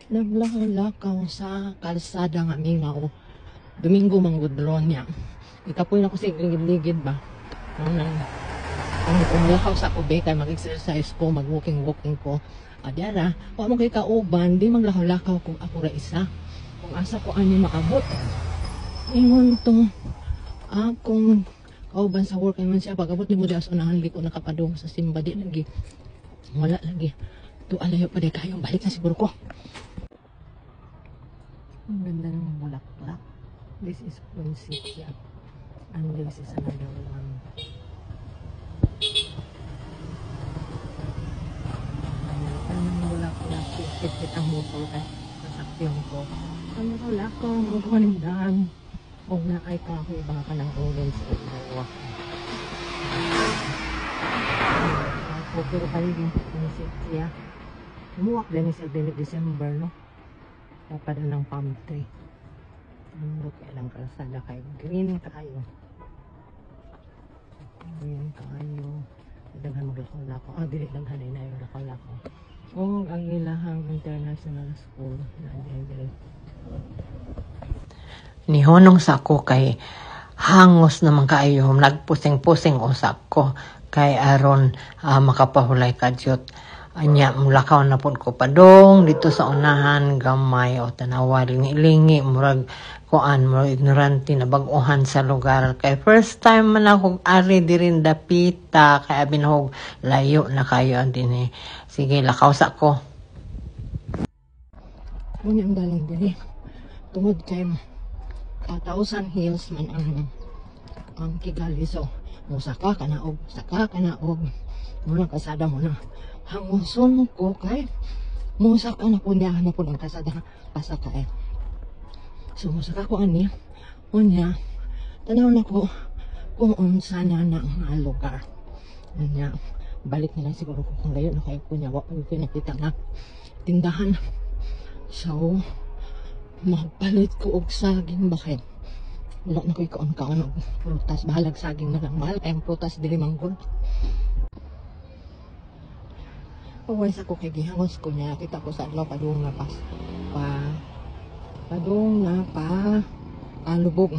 Naglakaw-lakaw sa kalsada nga mingaw. Domingo manggudron niya. Ikapoy na ko sa ligid-ligid ba. Kung lakaw sa ube kay mag-exercise ko, mag-walking ko. Adyara, kung mo kay kauban, di maglakaw-lakaw kung ako ra isa. Kung asa ko ani maabot. Ingon to, akong kauban sa work naman siya. Pag-abot ni mo das unahan, di ko nakapadong sa simba. Di lagi. Wala lagi. To alayo pa di kayo. Balik na siguro ko. Ang ganda ng bulaklak. This is poinsettia. And this is another one. Ang bulaklak. Kit-kit ang muso kay kasaktiyon ko. Ang bulaklak ko. Magkuhanindan. Huwag na ay kahoy. Baka ka ng orange o dalawa. Pero kayo yung poinsettia. Umuwak din sa December, no? Dapat ng palm tree. Ang kaya lang kalsada kayo. Green kayo. Green kayo. Daghan maglakaw-lakaw. Dili daghan na yung lakaw-lakaw. O ang ilahang international school na dili. Nihonong sa ako kay hangos naman kaayo. Nagpusing-pusing usak ko. Kay aron makapahulay kadyot. Anya mulakaw na pud ko padong dito sa unahan gamay o tanawa lingi-lingi murag kuan mo ignorante na bag-ohan sa lugar kay first time man ako ari dirin dapita kay abin hog layo na kayo din sige lakaw sa ko. Muna ang galing dili tungod kay 1,000 hills man ang Kigali so musaka ka na og muna kasada mo na hanguson ko kay musaka na po niya na po ng kasada pasaka eh. So musaka ko ani unya tanaw na ko kung unsa na ang lugar unya balik na lang siguro ko kung layo na kayo kunya wa ko nakita na tindahan so magpalit ko og saging bakit wala na ko ikaon-kaon og prutas bahalag saging na lang mahal kayong prutas dili manggol. Pagwais ako kay gihangos ko niya, kita ko sa adlaw padung na lubog.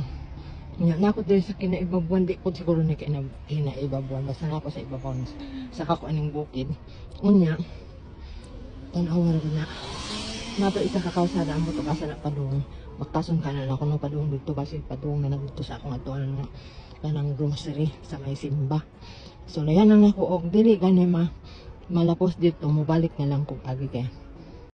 Nya na ako diri sa kinaibabuan di ko siguro ni kinaibabuan basta na ako sa ibabaw sa kako aning bukid. Unya tan-aw na nato isa ka kalsada amo to kasala padung. Magtason ka na ako no padung dito kasi padung na dito sa akong atuan nga kanang grocery sa may simba. So layan na ako og dili gani malapos dito mobalik na lang kung agi kay